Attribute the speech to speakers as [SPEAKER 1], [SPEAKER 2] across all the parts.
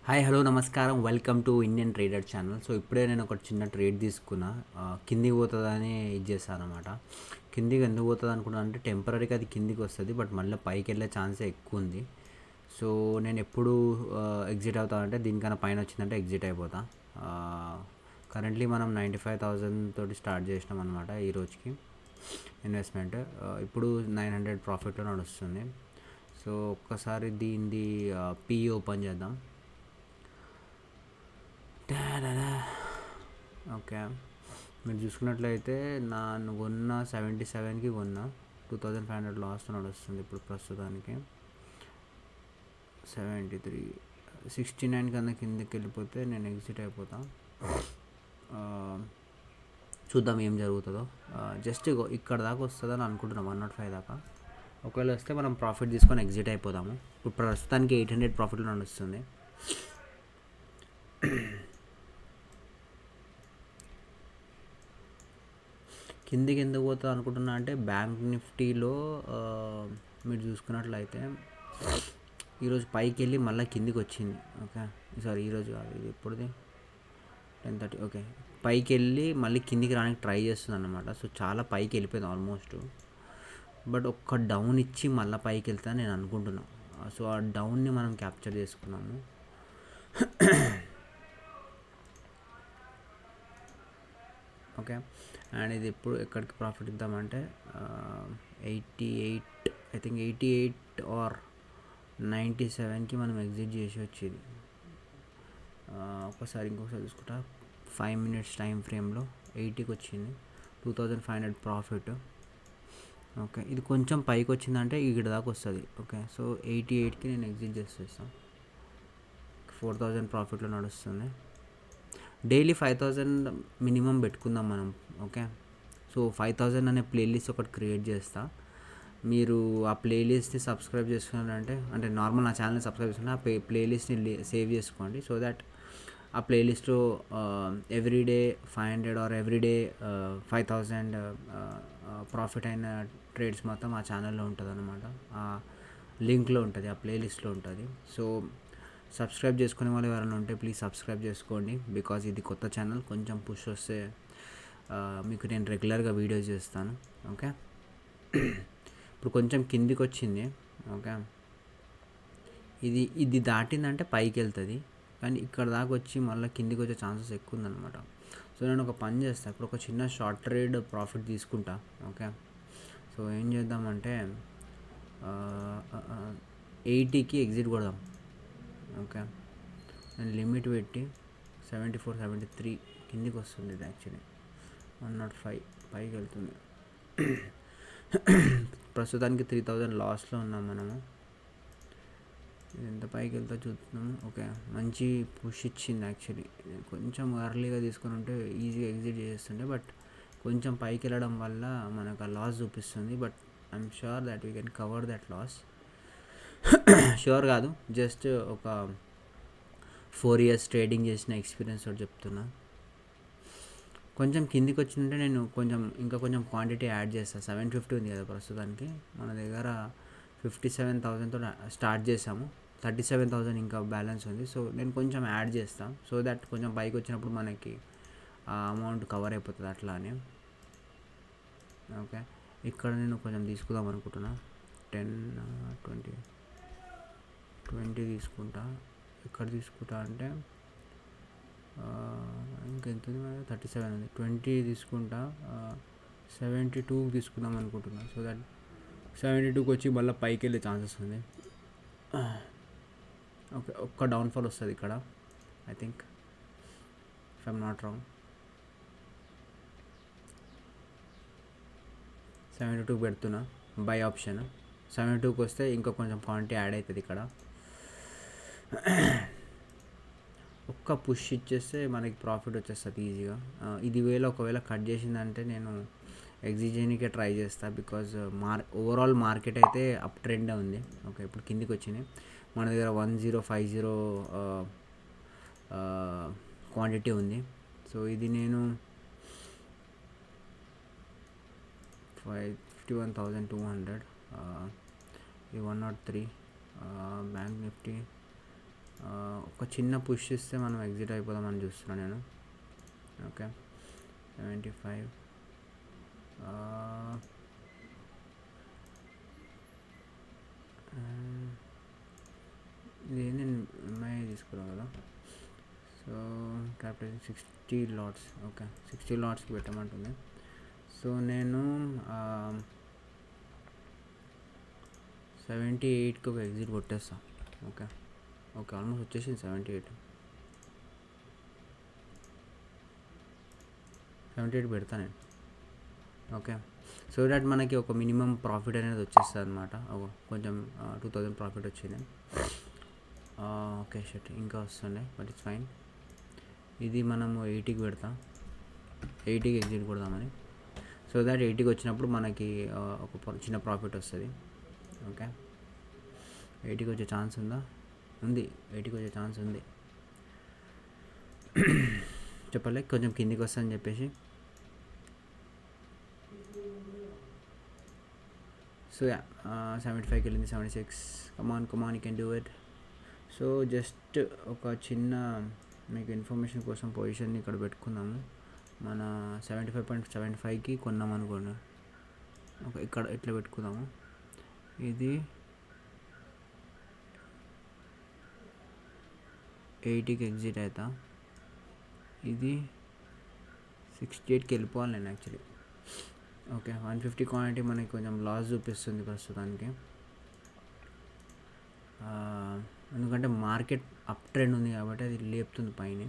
[SPEAKER 1] Hi hello నమస్కారం welcome to Indian trader channel. So ఇప్పుడే నేను ఒక చిన్న ట్రేడ్ తీసుకున్నా. కిందికి పోతుందని ఇది చేస్తాను అనమాట. కిందికి ఎందుకు పోతుంది అనుకున్నా అంటే టెంపరీగా అది కిందికి వస్తుంది, బట్ మళ్ళీ పైకి వెళ్ళే ఛాన్సే ఎక్కువ ఉంది. సో నేను ఎప్పుడు ఎగ్జిట్ అవుతా అంటే దీనికన్నా పైన వచ్చిందంటే ఎగ్జిట్ అయిపోతా. కరెంట్లీ మనం 95,000 తోటి స్టార్ట్ చేసినాం అనమాట ఈ రోజుకి ఇన్వెస్ట్మెంట్. ఇప్పుడు 900 ప్రాఫిట్లో నడుస్తుంది. సో ఒక్కసారి దీనిది పిఈ ఓపెన్ చేద్దాం. ఓకే, మీరు చూసుకున్నట్లయితే నన్ను కొన్న 77కి కొన్న 2500 లాస్ట్ నడుస్తుంది ఇప్పుడు ప్రస్తుతానికి. 73 69 కన్నా కిందకి వెళ్ళిపోతే నేను ఎగ్జిట్ అయిపోతా. చూద్దాం ఏం జరుగుతుందో. జస్ట్ ఇక్కడ దాకా వస్తుందని అనుకుంటున్నాం, 105 దాకా. ఒకవేళ వస్తే మనం ప్రాఫిట్ తీసుకొని ఎగ్జిట్ అయిపోదాము. ఇప్పుడు ప్రస్తుతానికి 800 ప్రాఫిట్లో నడుస్తుంది. కిందికి ఎందుకు పోతుంది అనుకుంటున్నా అంటే బ్యాంక్ నిఫ్టీలో మీరు చూసుకున్నట్లయితే ఈరోజు పైకి వెళ్ళి మళ్ళీ కిందికి వచ్చింది. ఓకే, సారీ ఈరోజు కాదు, ఇది ఎప్పుడుది 10:30. ఓకే, పైకి వెళ్ళి మళ్ళీ కిందికి రానికి ట్రై చేస్తుంది అన్నమాట. సో చాలా పైకి వెళ్ళిపోయింది ఆల్మోస్ట్, బట్ ఒక్క డౌన్ ఇచ్చి మళ్ళీ పైకి వెళ్తాను నేను అనుకుంటున్నాను. సో ఆ డౌన్ని మనం క్యాప్చర్ చేసుకున్నాము. ఓకే, అండ్ ఇది ఎప్పుడు ఎక్కడికి ప్రాఫిట్ ఇద్దామంటే 88, ఐ థింక్ 88 ఆర్ 97కి మనం ఎగ్జిట్ చేసి వచ్చేది. ఇంకొకసారి చూసుకుంటా 5 మినిట్స్ టైం ఫ్రేమ్లో 80కి వచ్చింది, 2500 ప్రాఫిట్. ఓకే, ఇది కొంచెం పైకి వచ్చిందంటే ఇక్కడ దాకా వస్తుంది. ఓకే, సో 88కి నేను ఎగ్జిట్ చేసేస్తాను. 4000 ప్రాఫిట్లో నడుస్తుంది. డైలీ 5000 మినిమం పెట్టుకుందాం మనం. ఓకే, సో 5000 అనే ప్లేలిస్ట్ ఒకటి క్రియేట్ చేస్తా. మీరు ఆ ప్లేలిస్ట్ని సబ్స్క్రైబ్ చేసుకున్నారంటే, అంటే నార్మల్ నా ఛానల్ని సబ్స్క్రైబ్ చేసుకుని ఆ ప్లేలిస్ట్ని సేవ్ చేసుకోండి. సో దట్ ఆ ప్లేలిస్ట్లో ఎవ్రీడే 500 ఆర్ ఎవ్రీడే 5000 ప్రాఫిట్ అయిన ట్రేడ్స్ మొత్తం ఆ ఛానల్లో ఉంటుంది అనమాట. ఆ లింక్లో ఉంటుంది, ఆ ప్లేలిస్ట్లో ఉంటుంది. సో సబ్స్క్రైబ్ చేసుకునే వాళ్ళు ఎవరైనా ఉంటే ప్లీజ్ సబ్స్క్రైబ్ చేసుకోండి, బికాజ్ ఇది కొత్త ఛానల్. కొంచెం పుష్ వస్తే మీకు నేను రెగ్యులర్గా వీడియోస్ చేస్తాను. ఓకే, ఇప్పుడు కొంచెం కిందికి వచ్చింది. ఓకే, ఇది దాటిందంటే పైకి వెళ్తుంది, కానీ ఇక్కడ దాకా వచ్చి మళ్ళీ కిందికి వచ్చే ఛాన్సెస్ ఎక్కువ ఉందన్నమాట. సో నేను ఒక పని చేస్తాను, ఇప్పుడు ఒక చిన్న షార్ట్ ట్రేడ్ ప్రాఫిట్ తీసుకుంటా. ఓకే, సో ఏం చేద్దామంటే 80కి ఎగ్జిట్ కొడదాం. ఓకే, నేను లిమిట్ పెట్టి 74, 73 కిందికి వస్తుంది. ఇది యాక్చువల్లీ 105 పైకి వెళ్తుంది. ప్రస్తుతానికి 3000 లాస్లో ఉన్నాం మనము. ఇది ఎంత పైకి వెళ్తా చూస్తున్నాము. ఓకే, మంచి పుష్ ఇచ్చింది యాక్చువల్లీ. కొంచెం ఎర్లీగా తీసుకుని ఉంటే ఈజీగా ఎగ్జిట్ చేస్తుండే, బట్ కొంచెం పైకి వెళ్ళడం వల్ల మనకు ఆ లాస్ చూపిస్తుంది. But I'm sure that we can cover that loss. Sure కాదు, జస్ట్ ఒక 4 years ట్రేడింగ్ చేసిన ఎక్స్పీరియన్స్ తోటి చెప్తున్నా. కొంచెం కిందికి వచ్చిందంటే నేను ఇంకా కొంచెం క్వాంటిటీ యాడ్ చేస్తాను. 750 ఉంది కదా ప్రస్తుతానికి మన దగ్గర. 57,000తో స్టార్ట్ చేసాము, 37,000 ఇంకా బ్యాలెన్స్ ఉంది. సో నేను కొంచెం యాడ్ చేస్తాను, సో దట్ కొంచెం పైకి వచ్చినప్పుడు మనకి ఆ అమౌంట్ కవర్ అయిపోతుంది అట్లా అని. ఓకే, ఇక్కడ నేను కొంచెం తీసుకుందాం అనుకుంటున్నా. 10, 20 తీసుకుంటా. ఎక్కడ తీసుకుంటా అంటే ఇంకెంత ఉంది, 37 ఉంది. 20 తీసుకుంటా. 72 తీసుకుందాం అనుకుంటున్నా. సో దట్ 72కి వచ్చి మళ్ళీ పైకి వెళ్ళే ఛాన్సెస్ ఉంది. ఓకే, ఒక్క డౌన్ఫాల్ వస్తుంది ఇక్కడ, I think, if I'm not wrong. 72 పెడుతున్నా బై ఆప్షన్. 72కి వస్తే ఇంకా కొంచెం క్వాంటిటీ యాడ్ అవుతుంది ఇక్కడ. ఒక్క పుష్ ఇచ్చేస్తే మనకి ప్రాఫిట్ వచ్చేస్తుంది ఈజీగా. ఇది ఒకవేళ కట్ చేసిందంటే నేను ఎగ్జిట్ చేయడానికే ట్రై చేస్తాను, బికాజ్ ఓవరాల్ మార్కెట్ అయితే అప్ ట్రెండ్ ఉంది. ఓకే, ఇప్పుడు కిందికి వచ్చింది. మన దగ్గర 1050 క్వాంటిటీ ఉంది. సో ఇది నేను 51,200, ఇది 103. బ్యాంక్ నిఫ్టీ ఒక చిన్న పుష్ ఇస్తే మనం ఎగ్జిట్ అయిపోదామని చూస్తున్నాను నేను. ఓకే 75 ఇది నేను ఎంఐ తీసుకున్నాను కదా. So capital 60 lots. ఓకే 60 లాట్స్కి పెట్టమంటుంది. సో నేను 78కి ఒక ఎగ్జిట్ కొట్టేస్తా. ఓకే ఓకే ఆల్మోస్ట్ వచ్చేసింది 78 పెడతా నేను. ఓకే సో దట్ మనకి ఒక మినిమం ప్రాఫిట్ అనేది వచ్చేస్తుంది అనమాట. కొంచెం 2000 ప్రాఫిట్ వచ్చింది. ఓకే షట్ ఇంకా వస్తుండే బట్ ఇట్స్ ఫైన్. ఇది మనము 80కి పెడతాం, 80కి ఎగ్జిట్ కొడదామని. సో దట్ 80కి వచ్చినప్పుడు మనకి ఒక చిన్న ప్రాఫిట్ వస్తుంది. ఓకే 80కి వచ్చే ఛాన్స్ ఉందా? ఉంది, 80కి వచ్చే ఛాన్స్ ఉంది. చెప్పలే కొంచెం కిందికి వస్తుందని చెప్పేసి. సో 75కి వెళ్ళింది, 76. Come on you can do it. So just ఒక చిన్న మీకు ఇన్ఫర్మేషన్ కోసం పొజిషన్ని ఇక్కడ పెట్టుకున్నాము. మన 75.75కి కొన్నాం అనుకోండి. ఓకే ఇక్కడ ఇట్లా పెట్టుకుందాము. ఇది 80కి ఎగ్జిట్ అవుతా. ఇది 68కి వెళ్ళిపోవాలి నేను యాక్చువల్లీ. ఓకే 150 క్వాంటిటీ మనకి కొంచెం లాస్ చూపిస్తుంది ప్రస్తుతానికి. ఎందుకంటే మార్కెట్ అప్ ట్రెండ్ ఉంది కాబట్టి అది లేపుతుంది పైన.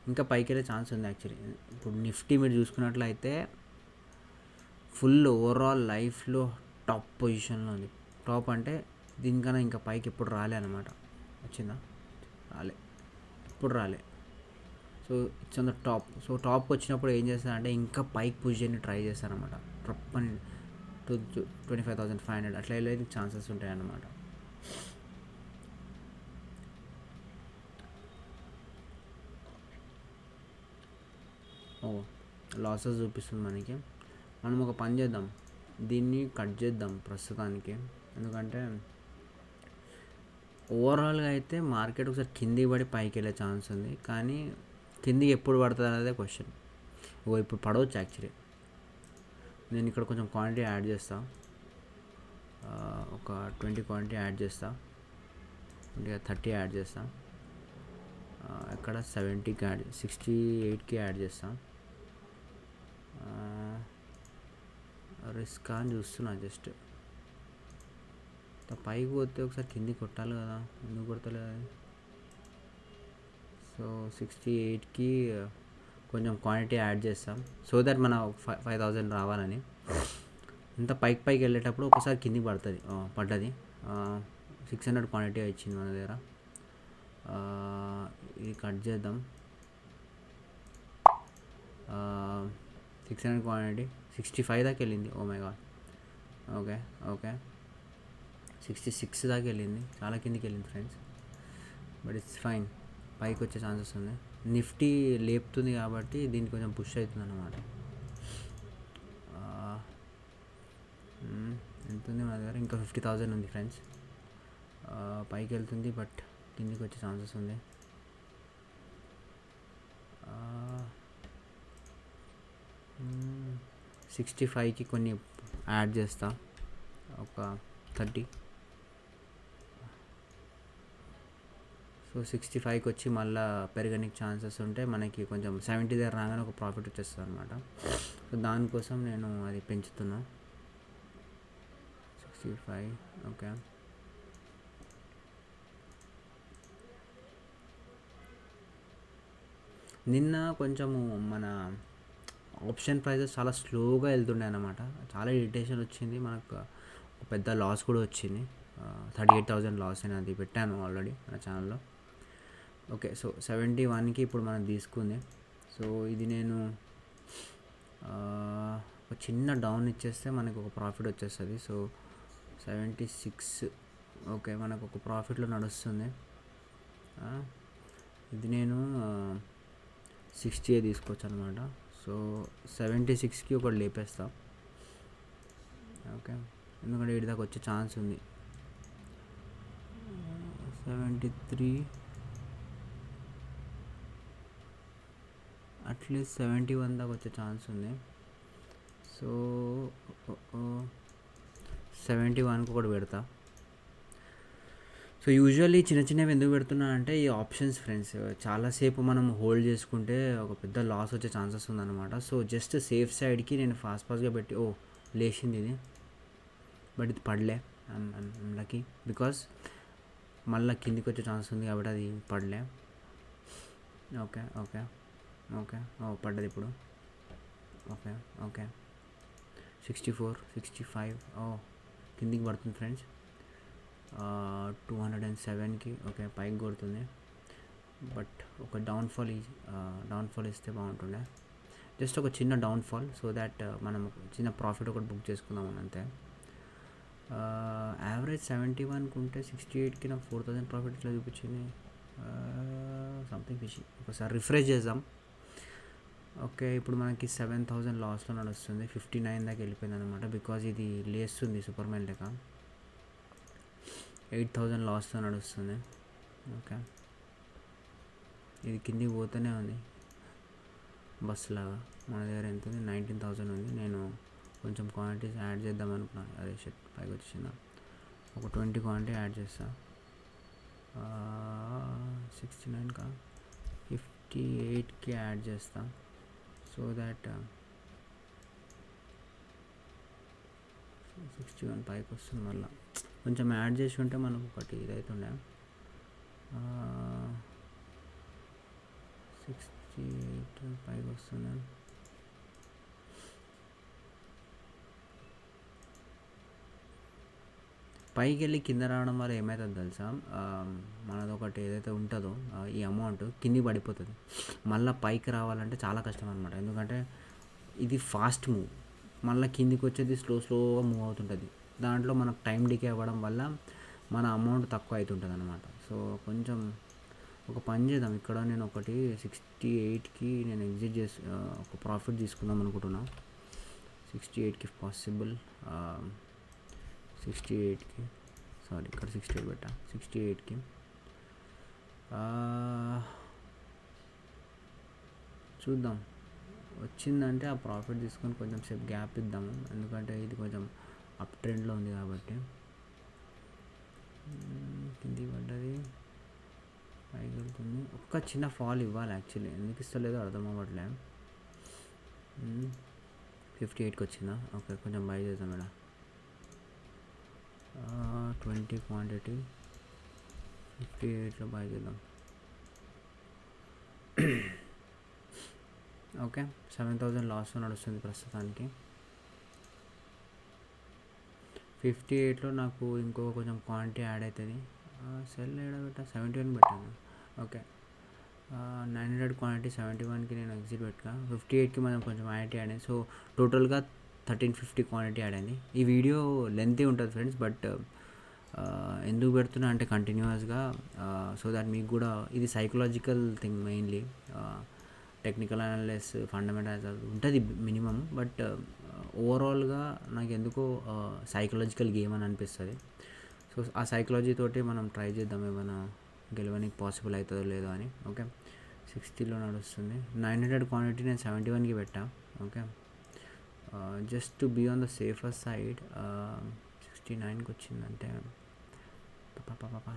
[SPEAKER 1] ఇంకా పైకి వెళ్ళే ఛాన్స్ ఉంది యాక్చువల్లీ. ఇప్పుడు నిఫ్టీ మీరు చూసుకున్నట్లయితే ఫుల్ ఓవరాల్ లైఫ్లో టాప్ పొజిషన్లో ఉంది. టాప్ అంటే దీనికన్నా ఇంకా పైకి ఎప్పుడు రాలే అనమాట. వచ్చిందా? రాలే, ఎప్పుడు రాలే. So it's on the top. So టాప్కి వచ్చినప్పుడు ఏం చేస్తారంటే ఇంకా పైకి పుష్ చేయని ట్రై చేస్తారనమాట. ట్రప్ అని 25,500 అట్లా వెళ్ళేది ఛాన్సెస్ ఉంటాయి అన్నమాట. లాసెస్ చూపిస్తుంది మనకి. మనం ఒక పని చేద్దాం, దీన్ని కట్ చేద్దాం ప్రస్తుతానికి. ఎందుకంటే ఓవరాల్గా అయితే మార్కెట్ ఒకసారి కిందికి పడి పైకి వెళ్ళే ఛాన్స్ ఉంది, కానీ కిందికి ఎప్పుడు పడుతుంది అనేదే క్వశ్చన్. ఇప్పుడు పడవచ్చు యాక్చువల్లీ. నేను ఇక్కడ కొంచెం క్వాంటిటీ యాడ్ చేస్తా, ఒక 20 క్వాంటిటీ యాడ్ చేస్తా, 30 యాడ్ చేస్తా. ఇక్కడ 70కి 68కి యాడ్ చేస్తా. రిస్క్ అని చూస్తున్నా జస్ట్. పైకి పోతే ఒకసారి కిందికి కొట్టాలి కదా, ఎందుకు కొడతలేదు? సో 68కి కొంచెం క్వాంటిటీ యాడ్ చేస్తాం సో దట్ మన 5,000 రావాలని. ఇంత పైకి వెళ్ళేటప్పుడు ఒకసారి కిందికి పడ్డది. 600 క్వాంటిటీ ఇచ్చింది మన దగ్గర. ఇది కట్ చేద్దాం. 600 క్వాంటిటీ 65 దాకా వెళ్ళింది. Oh my God. ఓకే 66 దాకా వెళ్ళింది, చాలా కిందికి వెళ్ళింది ఫ్రెండ్స్. బట్ ఇట్స్ ఫైన్, పైకి వచ్చే ఛాన్సెస్ ఉంది. నిఫ్టీ లేపుతుంది కాబట్టి దీనికి కొంచెం పుష్ అవుతుంది అన్నమాట. ఎంత ఉంది మన దగ్గర? ఇంకా 50,000 ఉంది ఫ్రెండ్స్. పైకి వెళ్తుంది బట్ కిందికి వచ్చే ఛాన్సెస్ ఉంది. 65కి కొన్ని యాడ్ చేస్తా, ఒక 30. సో 65కి వచ్చి మళ్ళీ పెరగడానికి ఛాన్సెస్ ఉంటే మనకి కొంచెం 70 దగ్గర రాగానే ఒక ప్రాఫిట్ వచ్చేస్తుంది అనమాట. సో దానికోసం నేను అది పెంచుతున్నా. 65 ఓకే. నిన్న కొంచెము మన ఆప్షన్ ప్రైజెస్ చాలా స్లోగా వెళ్తుండే అన్నమాట. చాలా ఇరిటేషన్ వచ్చింది మనకు. పెద్ద లాస్ కూడా వచ్చింది. 38,000 లాస్ అని అది పెట్టాను ఆల్రెడీ మన ఛానల్లో. ఓకే సో 71కి ఇప్పుడు మనం తీసుకుంది. సో ఇది నేను ఒక చిన్న డౌన్ ఇచ్చేస్తే మనకు ఒక ప్రాఫిట్ వచ్చేస్తుంది. సో 76 ఓకే మనకు ఒక ప్రాఫిట్లో నడుస్తుంది. ఇది నేను 60 తీసుకోవచ్చు అనమాట. సో 76కి ఒకటి లేపేస్తా. ఓకే ఎందుకంటే వీటి దాకా వచ్చే ఛాన్స్ ఉంది. 73, అట్లీస్ట్ 71 దాకా వచ్చే ఛాన్స్ ఉంది. సో 71కి ఒకటి పెడతా. సో యూజువల్లీ చిన్న చిన్నవి ఎందుకు పెడుతున్నా అంటే ఈ ఆప్షన్స్ ఫ్రెండ్స్ చాలాసేపు మనం హోల్డ్ చేసుకుంటే ఒక పెద్ద లాస్ వచ్చే ఛాన్సెస్ ఉందన్నమాట. సో జస్ట్ సేఫ్ సైడ్కి నేను ఫాస్ట్గా పెట్టి లేచింది ఇది, బట్ ఇది పడలే. ఐమ్ లక్కీ బికాస్ మళ్ళీ కిందికి వచ్చే ఛాన్స్ ఉంది కాబట్టి అది పడలే. ఓకే ఓకే ఓకే పడ్డది ఇప్పుడు. ఓకే ఓకే 64, 65 కిందికి పడుతుంది ఫ్రెండ్స్. 207కి ఓకే పైకి కొడుతుంది. బట్ ఒక డౌన్ఫాల్ ఇస్తే బాగుంటుండే. జస్ట్ ఒక చిన్న డౌన్ఫాల్ సో దాట్ మనం చిన్న ప్రాఫిట్ ఒకటి బుక్ చేసుకుందామని అంతే. యావరేజ్ 71కి ఉంటే 68కి నాకు 4000 ప్రాఫిట్ ఇట్లా చూపించింది. Something fishy. ఒకసారి రిఫ్రెష్ చేద్దాం. ఓకే ఇప్పుడు మనకి 7000 లాస్లో నడుస్తుంది. 59 దాకా వెళ్ళిపోయింది అనమాట. బికాజ్ ఇది లేస్తుంది సూపర్ మ్యాన్ లెక్క. 8000 లాస్తో నడుస్తుంది. ఓకే ఇది కిందికి పోతూనే ఉంది బస్ లాగా. మన దగ్గర ఎంత ఉంది? 19,000 ఉంది. నేను కొంచెం క్వాంటిటీస్ యాడ్ చేద్దాం అనుకున్నాను. అదే షర్ట్ పైకి వచ్చేసిందా. ఒక 20 క్వాంటిటీ యాడ్ చేస్తా. 69కా 58కి యాడ్ చేస్తా. సో దాట్ 61 పైకి వస్తుంది. మళ్ళీ కొంచెం యాడ్ చేసి ఉంటే మనకు ఒకటి ఇదవుతుండే. 68 పైకి వస్తుంది. పైకి వెళ్ళి కింద రావడం వల్ల ఏమవుతుంది తెలుసా, మనది ఒకటి ఏదైతే ఉంటుందో ఈ అమౌంట్ కిందికి పడిపోతుంది. మళ్ళీ పైకి రావాలంటే చాలా కష్టం అనమాట. ఎందుకంటే ఇది ఫాస్ట్ మూవ్, మళ్ళీ కిందికి వచ్చేది స్లోగా మూవ్ అవుతుంటుంది. దాంట్లో మనకు టైం డికే అవ్వడం వల్ల మన అమౌంట్ తక్కువ అవుతుంటుంది అనమాట. సో కొంచెం ఒక పని చేద్దాం. ఇక్కడ నేను ఒకటి 68కి నేను ఎగ్జిట్ చేసి ఒక ప్రాఫిట్ తీసుకుందాం అనుకుంటున్నా. 68కి పాసిబుల్. 68కి సారీ ఇక్కడ 68 పెట్టా. 68కి చూద్దాం. వచ్చిందంటే ఆ ప్రాఫిట్ తీసుకొని కొంచెం సేపు గ్యాప్ ఇద్దాము. ఎందుకంటే ఇది కొంచెం అప్ ట్రెండ్లో ఉంది కాబట్టి. కింది పడ్డది పైకి వెళ్తుంది. ఒక్క చిన్న ఫాల్ ఇవ్వాలి యాక్చువల్లీ. ఎందుకు ఇస్తలేదో అర్థం అవ్వట్లే. 58కి వచ్చిందా. ఓకే కొంచెం బై చేద్దాం మేడం. 20 క్వాంటిటీ 58లో బై చేద్దాం. ఓకే 7000 లాస్ నడుస్తుంది ప్రస్తుతానికి. 58లో నాకు ఇంకో కొంచెం క్వాంటిటీ యాడ్ అవుతుంది. సెల్ ఏడా పెట్టా 71 పెట్టాను. ఓకే 900 క్వాంటిటీ 71కి నేను ఎగ్జిట్ పెట్టా. 58కి మనం కొంచెం యాడ్ అయింది. సో టోటల్గా 1350 క్వాంటిటీ యాడ్ అయింది. ఈ వీడియో లెంతీ ఉంటుంది ఫ్రెండ్స్, బట్ ఎందుకు పెడుతున్నా అంటే కంటిన్యూస్గా సో దాట్ మీకు కూడా ఇది psychological thing mainly. Technical analysis fundamentals ఉంటుంది మినిమం, బట్ ఓవరాల్గా నాకు ఎందుకో సైకలాజికల్ గేమ్ అని అనిపిస్తుంది. సో ఆ సైకలాజీ తోటి మనం ట్రై చేద్దాం ఏమైనా గెలవడానికి పాసిబుల్ అవుతుందో లేదో అని. ఓకే 60లో నడుస్తుంది. 900 క్వాంటిటీ నేను 71కి పెట్టా. Okay just to be on the safer side. 69కి వచ్చిందంటే ఓకే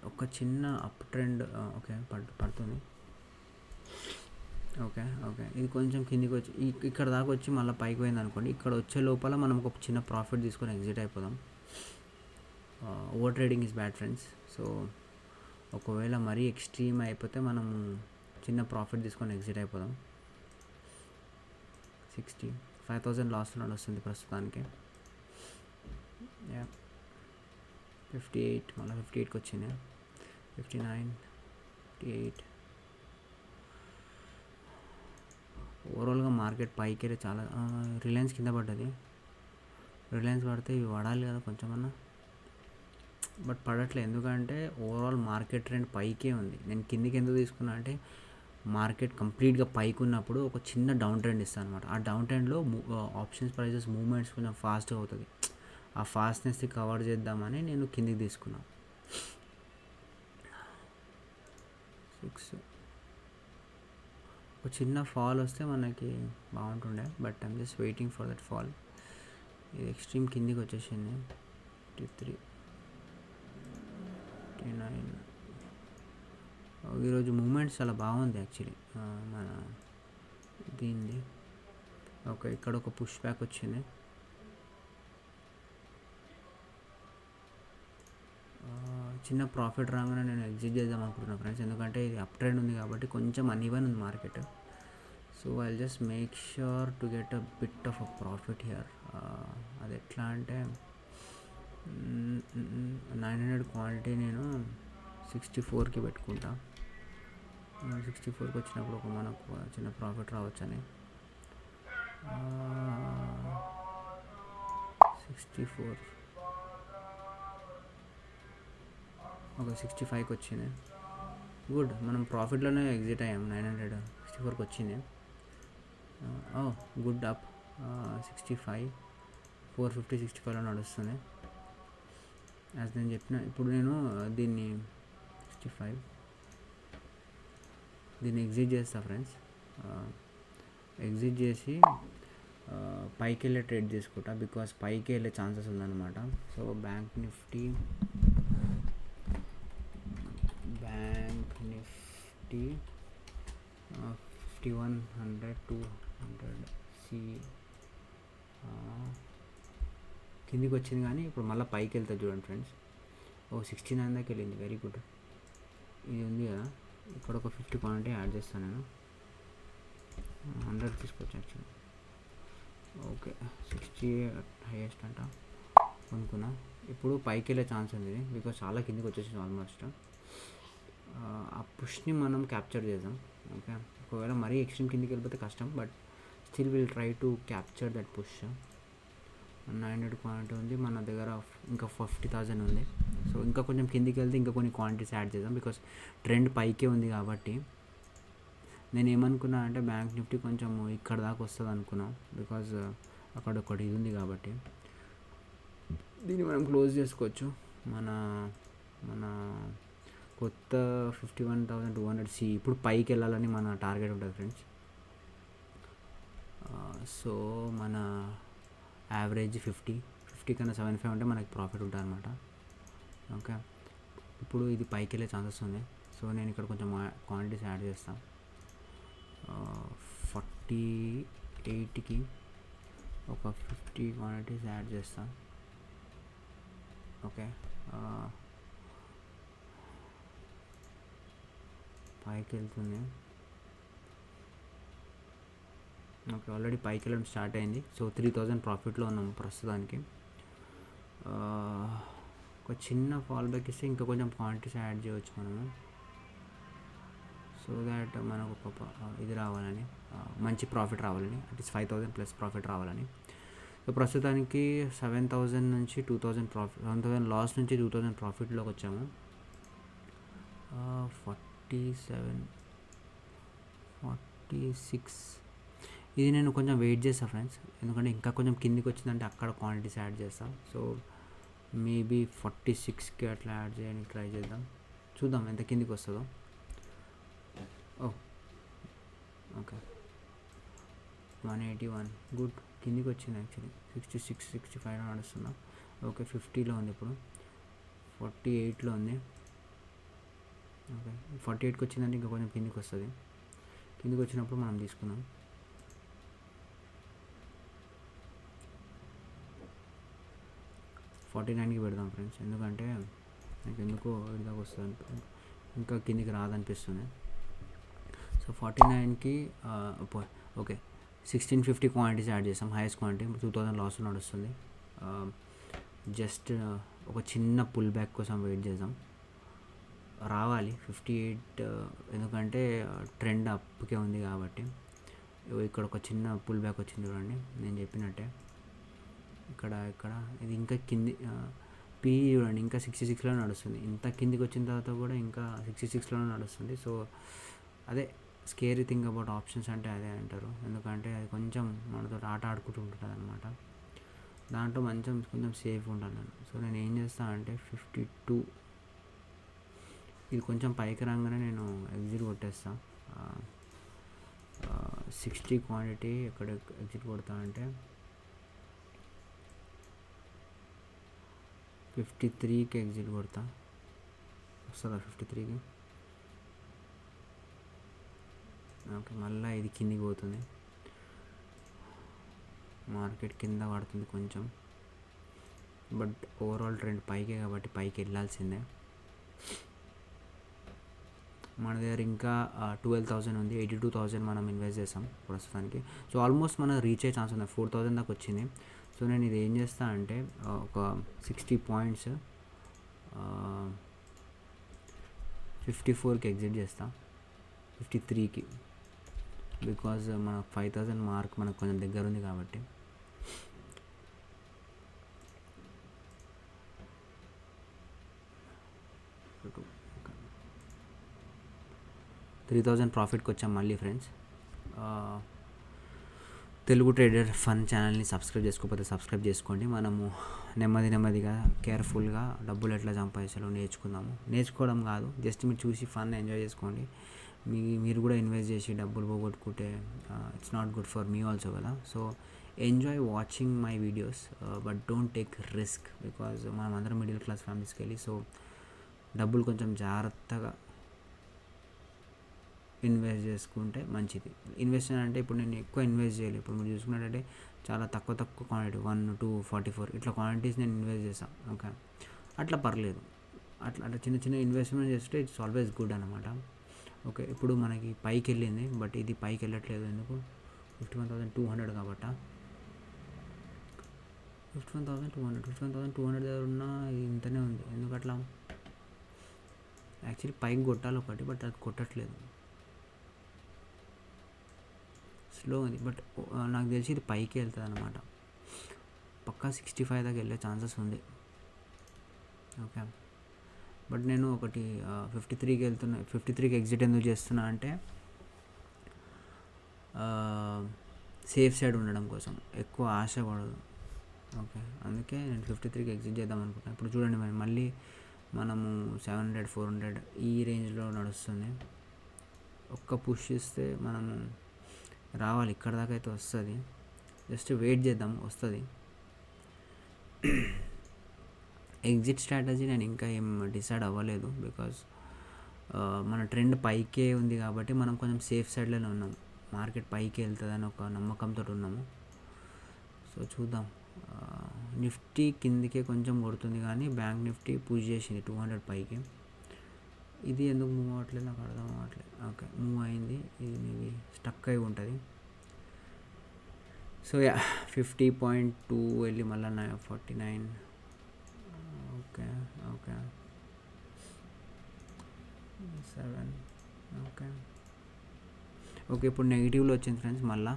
[SPEAKER 1] ఒక చిన్న అప్ ట్రెండ్ ఓకే పడుతుంది. ఓకే ఓకే ఇది కొంచెం కిందికి వచ్చి ఇక్కడ దాకా వచ్చి మళ్ళీ పైకి పోయింది అనుకోండి. ఇక్కడ వచ్చే లోపల మనం ఒక చిన్న ప్రాఫిట్ తీసుకొని ఎగ్జిట్ అయిపోదాం. Over trading is bad friends. So ఒకవేళ మరీ ఎక్స్ట్రీమ్ అయిపోతే మనం చిన్న ప్రాఫిట్ తీసుకొని ఎగ్జిట్ అయిపోదాం. 5000 లాస్ నడుస్తుంది ప్రస్తుతానికి. 58 మళ్ళీ 58కి వచ్చింది. 59 58 ఓవరాల్గా మార్కెట్ పైకి చాలా. రిలయన్స్ కింద పడ్డది. రిలయన్స్ పడితే ఇవి పడాలి కదా కొంచెమన్నా, బట్ పడట్లేదు. ఎందుకంటే ఓవరాల్ మార్కెట్ ట్రెండ్ పైకే ఉంది. నేను కిందికి ఎందుకు తీసుకున్నా అంటే మార్కెట్ కంప్లీట్గా పైకి ఉన్నప్పుడు ఒక చిన్న డౌన్ ట్రెండ్ ఇస్తాను అనమాట. ఆ డౌన్ ట్రెండ్లో ఆప్షన్స్ ప్రైజెస్ మూవ్మెంట్స్ కొంచెం ఫాస్ట్గా అవుతుంది. ఆ ఫాస్ట్నెస్ని కవర్ చేద్దామని నేను కిందికి తీసుకున్నాను. 6. ఒక చిన్న ఫాల్ వస్తే మనకి బాగుంటుండే, but I'm just waiting for that fall. ఇది ఎక్స్ట్రీమ్ కిందికి వచ్చేసింది. 53, 59. ఈరోజు మూమెంట్స్ చాలా బాగుంది యాక్చువల్లీ మన దీనిది. ఓకే, ఇక్కడ ఒక పుష్ బ్యాక్ వచ్చింది. చిన్న ప్రాఫిట్ రాగానే నేను ఎగ్జిట్ చేద్దాం అనుకుంటున్నాను ఫ్రెండ్స్, ఎందుకంటే ఇది అప్ ట్రెండ్ ఉంది కాబట్టి కొంచెం అన్ఈవెన్ ఉంది market. So I just make sure to get a bit of a profit here. అది ఎట్లా అంటే 900 క్వాంటిటీ నేను 64కి పెట్టుకుంటా. 64కి వచ్చినప్పుడు ఒక మనకు చిన్న ప్రాఫిట్ రావచ్చని. 64 ఒక 65కి వచ్చింది. గుడ్, మనం ప్రాఫిట్లోనే ఎగ్జిట్ అయ్యాం. 964కి వచ్చింది. Good up. 65, 450, 65లో నడుస్తుంది యాజ్ నేను చెప్పిన. ఇప్పుడు నేను దీన్ని 65 దీన్ని ఎగ్జిట్ చేస్తా ఫ్రెండ్స్. ఎగ్జిట్ చేసి పైకి వెళ్ళే ట్రేడ్ తీసుకుంటా, బికాస్ పైకి వెళ్ళే ఛాన్సెస్ ఉందన్నమాట. సో బ్యాంక్ నిఫ్టీ 5100, 200 కిందికి వచ్చింది, కానీ ఇప్పుడు మళ్ళీ పైకి వెళ్తుంది చూడండి ఫ్రెండ్స్. 69 దాకా వెళ్ళింది. Very good. ఇది ఉంది కదా, ఇక్కడ ఒక 50 క్వాంటిటీ యాడ్ చేస్తాను నేను. 100 తీసుకొచ్చి యాక్చువల్లీ. ఓకే, 60 హైయెస్ట్ అంట అనుకున్నా. ఇప్పుడు పైకి వెళ్ళే ఛాన్స్ ఉంది, బికాస్ చాలా కిందికి వచ్చేసింది ఆల్మోస్ట్. ఆ పుష్ని మనం క్యాప్చర్ చేద్దాం. ఓకే, ఒకవేళ మరీ ఎక్స్ట్రీమ్ కిందికి వెళ్ళిపోతే కష్టం, but still will try to capture that push. 900 quantity ఉంది మన దగ్గర, ఇంకా 50,000 ఉంది. సో ఇంకా కొంచెం కిందికి వెళ్తే ఇంకా కొన్ని క్వాంటిటీస్ యాడ్ చేద్దాం, బికాస్ ట్రెండ్ పైకే ఉంది కాబట్టి. నేను ఏమనుకున్నా అంటే బ్యాంక్ నిఫ్టీ కొంచెం ఇక్కడ దాకా వస్తుంది అనుకున్నాం, బికాజ్ అక్కడ ఒకటి ఇది ఉంది కాబట్టి. దీన్ని మనం క్లోజ్ చేసుకోవచ్చు. మన కొత్త 51,200 ఇప్పుడు పైకి వెళ్ళాలని మన టార్గెట్ ఉంటుంది ఫ్రెండ్స్. సో మన యావరేజ్ 50 కన్నా 75 ఉంటే మనకి ప్రాఫిట్ ఉంటుంది అనమాట. ఓకే, ఇప్పుడు ఇది పైకి వెళ్ళే ఛాన్సెస్ ఉంది. సో నేను ఇక్కడ కొంచెం క్వాంటిటీస్ యాడ్ చేస్తాను. 48కి ఒక 50 క్వాంటిటీస్ యాడ్ చేస్తాను. ఓకే, పైకి వెళ్తుంది. ఓకే, ఆల్రెడీ పైకి వెళ్ళడం స్టార్ట్ అయింది. సో 3000 ప్రాఫిట్లో ఉన్నాము ప్రస్తుతానికి. ఒక చిన్న ఫాల్ బ్యాక్ ఇస్తే ఇంకా కొంచెం క్వాంటిటీస్ యాడ్ చేయవచ్చు మనము, సో దాట్ మనకు ఒక ఇది రావాలని, మంచి ప్రాఫిట్ రావాలని, అట్లీస్ట్ 5000 ప్లస్ ప్రాఫిట్ రావాలని. సో ప్రస్తుతానికి 7000 నుంచి 2000 ప్రాఫిట్, 7000 లాస్ నుంచి 2000 ప్రాఫిట్లోకి వచ్చాము. 46 ఇది నేను కొంచెం వెయిట్ చేస్తాను ఫ్రెండ్స్, ఎందుకంటే ఇంకా కొంచెం కిందికి వచ్చిందంటే అక్కడ క్వాంటిటీస్ యాడ్ చేస్తాను. సో మేబీ 46కి అట్లా యాడ్ చేయడానికి ట్రై చేద్దాం, చూద్దాం ఎంత కిందికి వస్తుందో. ఓకే, 181 గుడ్, కిందికి వచ్చింది యాక్చువల్లీ. 66, 65 నడుస్తున్నా. ఓకే, 50లో ఉంది ఇప్పుడు, 48లో ఉంది. ఓకే, 48కి వచ్చిందంటే ఇంకా కొంచెం కిందికి వస్తుంది. కిందికి వచ్చినప్పుడు మనం తీసుకున్నాం. $49కి పెడదాం ఫ్రెండ్స్, ఎందుకంటే నాకు ఎందుకో ఇదిదాకా వస్తుంది, ఇంకా కిందికి రాదనిపిస్తుంది. సో 49కి ఓకే 1650 క్వాంటిటీస్ యాడ్ చేస్తాం. హైయెస్ట్ క్వాంటిటీ 2000 లాస్ నడుస్తుంది. జస్ట్ ఒక చిన్న పుల్ బ్యాక్ కోసం వెయిట్ చేద్దాం, రావాలి 58, ఎందుకంటే ట్రెండ్ అప్కే ఉంది కాబట్టి. ఇక్కడ ఒక చిన్న పుల్ బ్యాక్ వచ్చింది చూడండి, నేను చెప్పినట్టే. ఇక్కడ ఇది ఇంకా కింది పీఈ చూడండి, ఇంకా 66లో నడుస్తుంది. ఇంత కిందికి వచ్చిన తర్వాత కూడా ఇంకా 66లోనే నడుస్తుంది. సో అదే స్కేరీ థింగ్ అబౌట్ ఆప్షన్స్ అంటే అదే అంటారు, ఎందుకంటే అది కొంచెం మనతో ఆట ఆడుకుంటూ ఉంటుంది అనమాట. దాంట్లో కొంచెం సేఫ్ ఉంటాను నేను. సో నేను ఏం చేస్తాను అంటే ఇది కొంచెం పైకి రాగానే నేను ఎగ్జిట్ కొట్టేస్తా. 60 క్వాంటిటీ ఎక్కడ ఎగ్జిట్ కొడతా అంటే 53కి ఎగ్జిట్ కొడతా. వస్తుందా 53కి? ఓకే, మళ్ళీ ఇది కిందికి పోతుంది, మార్కెట్ కింద పడుతుంది కొంచెం. బట్ ఓవరాల్ ట్రెండ్ పైకే కాబట్టి పైకి వెళ్ళాల్సిందే. మన దగ్గర ఇంకా 12,000 ఉంది, 82,000 మనం ఇన్వెస్ట్ చేసాం ప్రస్తుతానికి. సో ఆల్మోస్ట్ మనం రీచ్ అయ్యే ఛాన్స్ ఉంది, 4,000 దాకా వచ్చింది. సో నేను ఇది ఏం చేస్తా అంటే ఒక 60 పాయింట్స్ 54కి ఎగ్జిట్ చేస్తా, 53కి, బికాజ్ మన 5,000 మార్క్ మనకు కొంచెం దగ్గర ఉంది కాబట్టి. ఓకే, 3,000 ప్రాఫిట్కి వచ్చాం మళ్ళీ ఫ్రెండ్స్. తెలుగు ట్రేడర్ ఫన్ ఛానల్ని సబ్స్క్రైబ్ చేసుకోకపోతే సబ్స్క్రైబ్ చేసుకోండి. మనము నెమ్మదిగా కేర్ఫుల్గా డబ్బులు ఎట్లా సంపాదించాలో నేర్చుకోవడం కాదు, జస్ట్ మీరు చూసి ఫన్ ఎంజాయ్ చేసుకోండి. మీరు కూడా ఇన్వెస్ట్ చేసి డబ్బులు పోగొట్టుకుంటే it's not good for me also కదా. So enjoy watching my videos but don't take risk, because మనం అందరం మిడిల్ క్లాస్ ఫ్యామిలీస్కి వెళ్ళి, సో డబ్బులు కొంచెం జాగ్రత్తగా ఇన్వెస్ట్ చేసుకుంటే మంచిది. ఇన్వెస్ట్ అంటే ఇప్పుడు నేను ఎక్కువ ఇన్వెస్ట్ చేయాలి. ఇప్పుడు మీరు చూసుకున్నట్టయితే చాలా తక్కువ క్వాంటిటీ 1, 2, 44 ఇట్లా క్వాంటిటీస్ నేను ఇన్వెస్ట్ చేస్తాను. ఓకే, అట్లా పర్లేదు. అట్లా చిన్న ఇన్వెస్ట్మెంట్ చేస్తే ఇట్స్ ఆల్వేస్ గుడ్ అనమాట. ఓకే, ఇప్పుడు మనకి పైకి వెళ్ళింది, బట్ ఇది పైకి వెళ్ళట్లేదు. ఎందుకు? 51,200 కాబట్టి 51,200 దగ్గర ఉన్న ఇంతనే ఉంది. ఎందుకు అట్లా? యాక్చువల్లీ పైకి కొట్టాలి ఒకటి, బట్ అది కొట్టట్లేదు, స్లో ఉంది. బట్ నాకు తెలిసి ఇది పైకి వెళ్తుంది అనమాట. పక్కా 65 దాకా వెళ్ళే ఛాన్సెస్ ఉంది. ఓకే, బట్ నేను ఒకటి 53కి వెళ్తున్నా. 53కి ఎగ్జిట్ ఎందుకు చేస్తున్నా అంటే సేఫ్ సైడ్ ఉండడం కోసం, ఎక్కువ ఆశ పడదు. ఓకే, అందుకే నేను 53కి ఎగ్జిట్ చేద్దాం అనుకుంటున్నాను. ఇప్పుడు చూడండి, మళ్ళీ మనము 700, 400 ఈ రేంజ్లో నడుస్తుంది. ఒక్క పుష్ ఇస్తే మనము రావాలి, ఇక్కడ దాకా అయితే వస్తుంది. జస్ట్ వెయిట్ చేద్దాం, వస్తుంది. ఎగ్జిట్ స్ట్రాటజీ నేను ఇంకా ఏం డిసైడ్ అవ్వలేదు, బికాజ్ మన ట్రెండ్ పైకే ఉంది కాబట్టి మనం కొంచెం సేఫ్ సైడ్లోనే ఉన్నాము. మార్కెట్ పైకి వెళ్తుందని ఒక నమ్మకంతో ఉన్నాము. సో చూద్దాం. నిఫ్టీ కిందికే కొంచెం కొడుతుంది, కానీ బ్యాంక్ నిఫ్టీ పుష్ చేసింది 200 పైకి. ఇది ఎందుకు మూవ్ అవ్వట్లేదు నాకు అర్థం అవ్వట్లేదు. ఓకే, మూవ్ అయింది, ఇది మేబీ స్టక్ అయి ఉంటుంది. సో 50.2 వెళ్ళి మళ్ళీ 49. ఓకే 7. ఓకే, ఇప్పుడు నెగిటివ్లో వచ్చింది ఫ్రెండ్స్. మళ్ళీ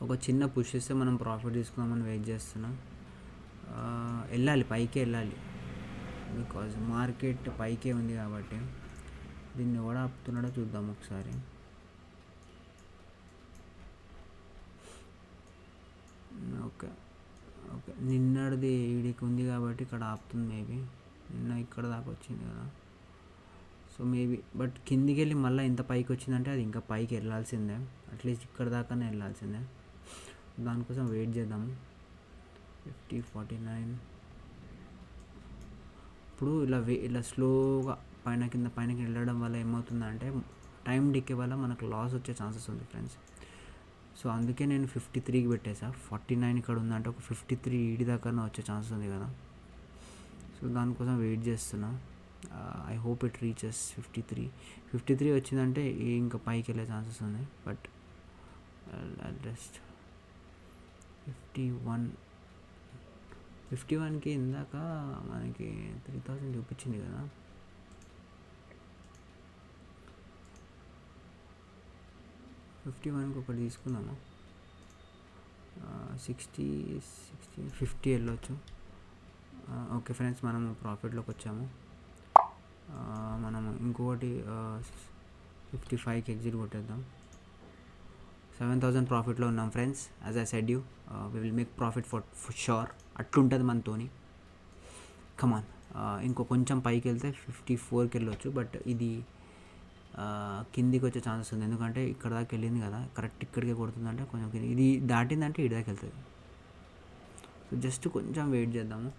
[SPEAKER 1] ఒక చిన్న పుష్ ఇస్తే మనం ప్రాఫిట్ తీసుకుందామని వెయిట్ చేస్తున్నాం. వెళ్ళాలి, పైకే వెళ్ళాలి, బికాజ్ మార్కెట్ పైకే ఉంది కాబట్టి. దీన్ని ఎవడ ఆపుతున్నాడో చూద్దాం ఒకసారి. ఓకే, నిన్నటిది వీడికి ఉంది కాబట్టి ఇక్కడ ఆపుతుంది. మేబీ నిన్న ఇక్కడ దాకా వచ్చింది కదా, సో మేబీ. బట్ కిందికి వెళ్ళి మళ్ళీ ఇంత పైకి వచ్చిందంటే అది ఇంకా పైకి వెళ్ళాల్సిందే, అట్లీస్ట్ ఇక్కడ దాకానే వెళ్ళాల్సిందే. దానికోసం వెయిట్ చేద్దాము. 50, 49. ఇప్పుడు ఇలా స్లోగా పైన కింద వెళ్ళడం వల్ల ఏమవుతుందంటే టైం డికే వల్ల మనకు లాస్ వచ్చే ఛాన్సెస్ ఉంది ఫ్రెండ్స్. సో అందుకే నేను 53కి పెట్టేసా. 49 ఇక్కడ ఉందంటే ఒక 53 ఈడి దాకా వచ్చే ఛాన్సెస్ ఉంది కదా. సో దానికోసం వెయిట్ చేస్తున్నా. ఐ హోప్ ఇట్ రీచెస్ 53 వచ్చిందంటే ఇంకా పైకి వెళ్ళే ఛాన్సెస్ ఉన్నాయి. బట్ జస్ట్ 51కి ఇందాక మనకి 3,000 చూపించింది కదా. కి ఒకటి తీసుకుందాము. 50 వెళ్ళొచ్చు. ఓకే ఫ్రెండ్స్, మనము ప్రాఫిట్లోకి వచ్చాము. మనము ఇంకొకటి 55కి ఎగ్జిట్ కొట్టేద్దాం. 7,000 ప్రాఫిట్లో ఉన్నాం friends. As I said you, we will make profit for sure. అట్లుంటుంది మనతోని. కమాన్. ఇంకో కొంచెం పైకి వెళ్తే 54కి వెళ్ళొచ్చు. బట్ ఇది కిందికి వచ్చే ఛాన్సెస్ ఉంది, ఎందుకంటే ఇక్కడ దాకా వెళ్ళింది కదా, కరెక్ట్ ఇక్కడికే కొడుతుందంటే కొంచెం ఇది దాటిందంటే ఇటు దాకా వెళ్తుంది. సో జస్ట్ కొంచెం వెయిట్ చేద్దాము.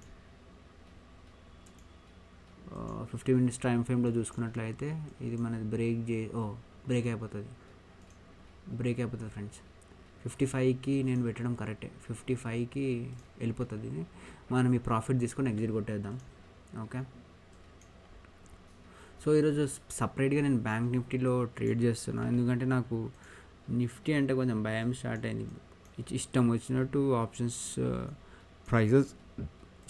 [SPEAKER 1] 50 minutes టైం ఫ్రేమ్లో చూసుకున్నట్లయితే ఇది మనది బ్రేక్ అయిపోతుంది ఫ్రెండ్స్. 55కి నేను పెట్టడం కరెక్టే, 55కి వెళ్ళిపోతుంది ఇది. మనం ఈ ప్రాఫిట్ తీసుకొని ఎగ్జిట్ కొట్టేద్దాం. ఓకే, సో ఈరోజు సపరేట్గా నేను బ్యాంక్ నిఫ్టీలో ట్రేడ్ చేస్తున్నాను, ఎందుకంటే నాకు నిఫ్టీ అంటే కొంచెం భయం స్టార్ట్ అయింది. ఇష్టం వచ్చినట్టు ఆప్షన్స్ ప్రైజెస్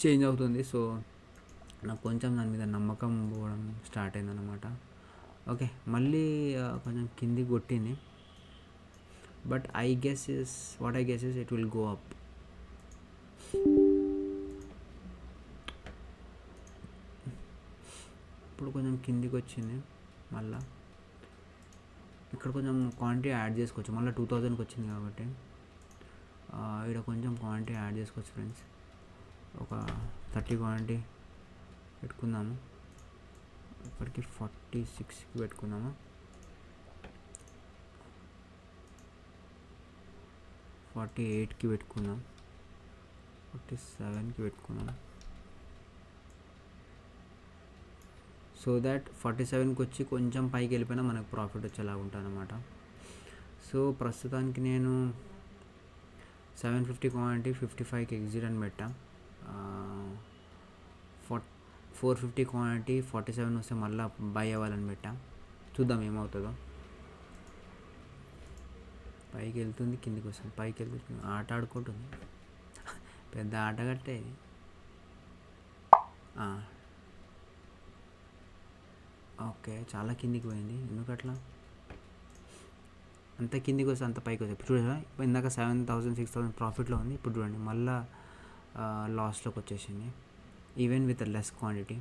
[SPEAKER 1] చేంజ్ అవుతుంది. సో నాకు కొంచెం దాని మీద నమ్మకం పోవడం స్టార్ట్ అయిందన్నమాట. ఓకే, మళ్ళీ కొంచెం కిందికి కొట్టింది, but I guess it will go up. ఇప్పుడు కొంచెం కిందికి వచ్చింది, మళ్ళీ ఇక్కడ కొంచెం క్వాంటిటీ యాడ్ చేసుకోవచ్చు, మళ్ళీ 2000కి వచ్చింది కాబట్టి ఇక్కడ కొంచెం క్వాంటిటీ యాడ్ చేసుకోవచ్చు ఫ్రెండ్స్. ఒక 30 క్వాంటిటీ పెట్టుకుందాము, ఇప్పటికి 46కి పెట్టుకుందాము. 48కి పెట్టుకుందాం, 47కి పెట్టుకుందాం. సో దాట్ 47కి వచ్చి కొంచెం పైకి వెళ్ళిపోయినా మనకు ప్రాఫిట్ వచ్చేలాగా ఉంటుంది అన్నమాట. సో ప్రస్తుతానికి నేను 750 క్వాంటిటీ 55కి ఎగ్జిట్ అని పెట్టా. 450 క్వాంటిటీ 47 వస్తే మళ్ళీ బై అవ్వాలని పెట్టా. చూద్దాం ఏమవుతుందో. పైకి వెళ్తుంది, కిందికి వస్తుంది, పైకి వెళ్తుంది, ఆట ఆడుకుంటుంది, పెద్ద ఆటగట్టే. ఓకే, చాలా కిందికి పోయింది, ఎందుకట్లా? అంత కిందికి వస్తే అంత పైకి వస్తుంది. ఇప్పుడు చూడండి, ఇందాక 7000 6000 ప్రాఫిట్లో ఉంది, ఇప్పుడు చూడండి మళ్ళీ లాస్లోకి వచ్చేసింది, even with less quantity.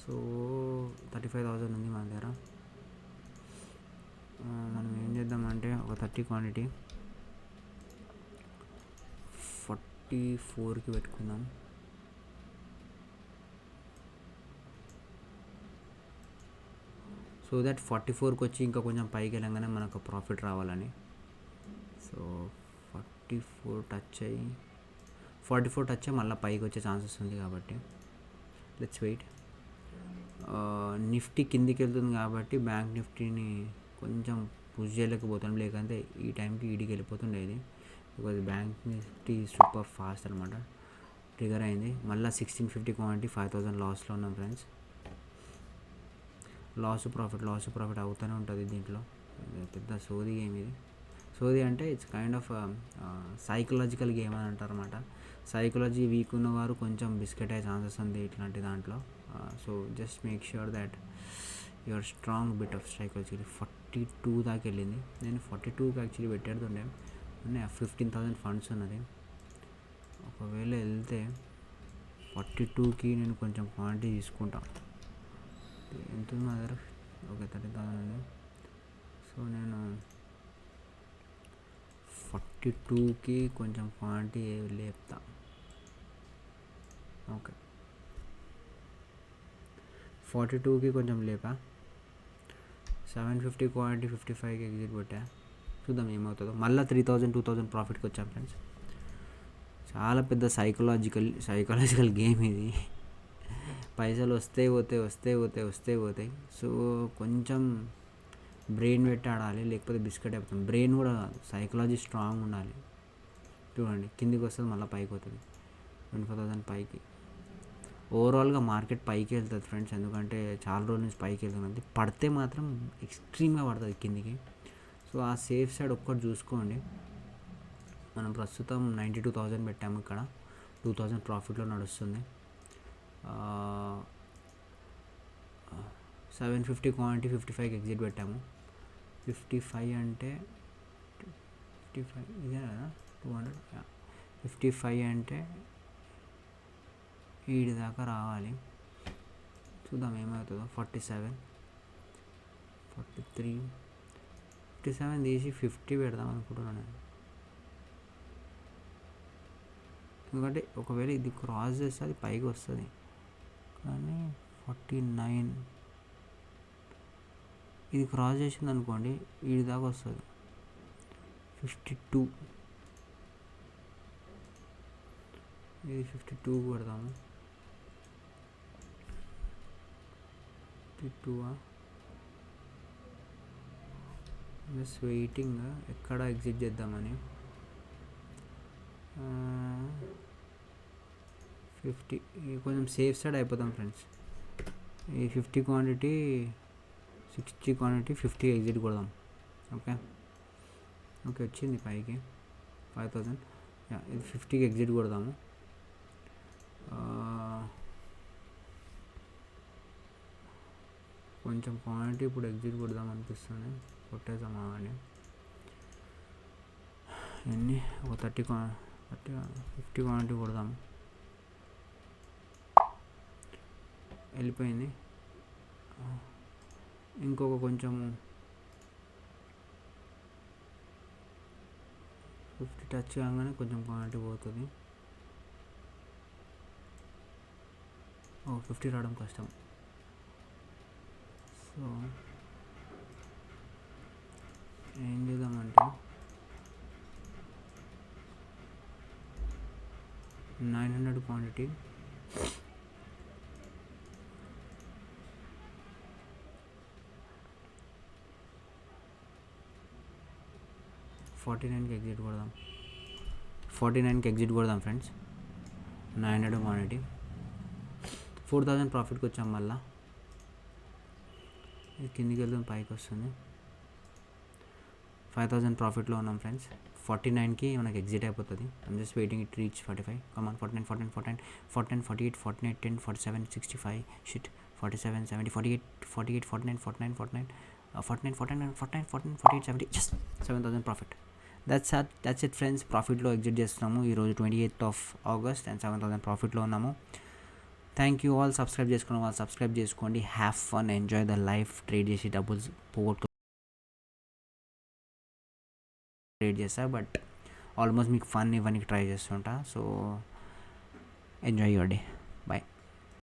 [SPEAKER 1] So 35,000 ఉంది మన దగ్గర. మనం ఏం చేద్దామంటే ఒక 30 క్వాంటిటీ 44కి పెట్టుకుందాం. సో దట్ 44కి వచ్చి ఇంకా కొంచెం పైకి వెళ్ళగానే మనకు ప్రాఫిట్ రావాలని. సో 44 టచ్ అయ్యి మళ్ళీ పైకి వచ్చే ఛాన్సెస్ ఉంది కాబట్టి లెట్స్ వెయిట్. నిఫ్టీ కిందికి వెళ్తుంది కాబట్టి బ్యాంక్ నిఫ్టీని కొంచెం పుష్ చేయలేకపోతాం, లేకంటే ఈ టైంకి ఈడికి వెళ్ళిపోతుండేది. Because Bank Nifty super fast అనమాట, ట్రిగర్ అయింది. మళ్ళీ 1650 క్వాంటిటీ 5000 లాస్లో ఉన్నాం ఫ్రెండ్స్. లాస్ ప్రాఫిట్ అవుతూనే ఉంటుంది దీంట్లో, పెద్ద సోది గేమ్ ఇది. సోది అంటే it's kind of psychological game అని అంటారు అనమాట. సైకాలజీ వీక్ ఉన్నవారు కొంచెం బిస్కెట్ అయ్యే ఛాన్సెస్ ఉంది ఇట్లాంటి దాంట్లో. So just make sure that your strong bit of psychology. 42 దాకా వెళ్ళింది, నేను 42కి యాక్చువల్లీ పెట్టేస్తుండే, 15,000 ఫండ్స్ ఉన్నది. ఒకవేళ వెళ్తే 42కి నేను కొంచెం క్వాంటిటీ తీసుకుంటాను. ఎంత ఉంది మా దగ్గర? ఓకే, 30,000 ఉంది. సో నేను 42కి కొంచెం క్వాంటిటీ లేపుతా. ఓకే, 42కి కొంచెం లేపా, 750 క్వాంటిటీ 55కి ఎగ్జిట్ పెట్టా. చూద్దాం ఏమవుతుందో. మళ్ళీ 3000-2000 ప్రాఫిట్కి వచ్చాం ఫ్రెండ్స్. చాలా పెద్ద సైకలాజికల్ గేమ్ ఇది. పైసలు వస్తే పోతాయి. సో కొంచెం బ్రెయిన్ పెట్టి ఆడాలి, లేకపోతే బిస్కెట్ అయిపోతుంది. బ్రెయిన్ కూడా సైకాలజీ స్ట్రాంగ్ ఉండాలి. చూడండి కిందికి వస్తుంది, మళ్ళీ పైకి అవుతుంది, 24,000 పైకి. ఓవరాల్గా మార్కెట్ పైకి వెళ్తుంది ఫ్రెండ్స్, ఎందుకంటే చాలా రోజుల నుంచి పైకి వెళ్తుంది. పడితే మాత్రం ఎక్స్ట్రీమ్గా పడుతుంది కిందికి. సో ఆ సేఫ్ సైడ్ ఒక్కటి చూసుకోండి. మనం ప్రస్తుతం 92,000 పెట్టాము, ఇక్కడ 2,000 ప్రాఫిట్లో నడుస్తుంది. 750 క్వాంటిటీ 55కి ఎగ్జిట్ పెట్టాము. 55 అంటే 55 ఇదే కదా, 200. 55 అంటే వీడి దాకా రావాలి, చూద్దాం ఏమవుతుందో. 47, 43, 57 తీసి 50 పెడదాం అనుకుంటున్నాను నేను. ఎందుకంటే ఒకవేళ ఇది క్రాస్ చేస్తే అది పైకి వస్తుంది, కానీ 49 ఇది క్రాస్ చేసింది అనుకోండి వీడి దాకా వస్తుంది. 52 ఇది 52 కొడదాము. 52 జస్ట్ వెయిటింగ్ ఎక్కడ ఎగ్జిట్ చేద్దామని. 50 కొంచెం సేఫ్ సైడ్ అయిపోతాం ఫ్రెండ్స్. ఈ 50 క్వాంటిటీ 60 క్వాంటిటీ 50 ఎగ్జిట్ కొడదాం. ఓకే వచ్చింది పైకి 5000. ఇది 50కి ఎగ్జిట్ కొడదాము. కొంచెం క్వాంటిటీ ఇప్పుడు ఎగ్జిట్ కొడదాం అనిపిస్తుంది, కొట్టేద్దామా అని. ఎన్ని ఒక 50 క్వాంటిటీ కొడదాము. వెళ్ళిపోయింది. ఇంకొక కొంచెం 50 టచ్ కాగానే కొంచెం క్వాంటిటీ పోతుంది. 50 రావడం కష్టం. సో ఏం చేద్దామంటే 900 క్వాంటిటీ 49కి ఎగ్జిట్ కొడదాం. 49కి ఎగ్జిట్ కొడదాం ఫ్రెండ్స్. 900 క్వాంటిటీ 4000 ప్రాఫిట్కి వచ్చాం. మళ్ళీ ఇది కిందికి వెళ్దాం, పైకి వస్తుంది. 5000 ప్రాఫిట్లో ఉన్నాం ఫ్రెండ్స్. 49కి మనకి ఎగ్జిట్ అయిపోతుంది. I'm just waiting it reach 45. Come on 49 49 49 49 48 48 10 47 65 shit 47 70 48 48 49 49 49 49 49 49 49 48 70 just 7000 profit. That's it friends. ప్రాఫిట్లో ఎగ్జిట్ చేస్తున్నాము ఈరోజు 28th of August అండ్ 7000 ప్రాఫిట్లో ఉన్నాము. Thank you all. సబ్స్క్రైబ్ చేసుకున్న వాళ్ళు సబ్స్క్రైబ్ చేసుకోండి. Have fun, enjoy the life. Trade చేసి డబ్బులు పోగొట్టు ట్రేడ్ చేస్తా, బట్ ఆల్మోస్ట్ మీకు ఫన్ ఇవ్వడానికి ట్రై చేస్తుంటా. So enjoy your day.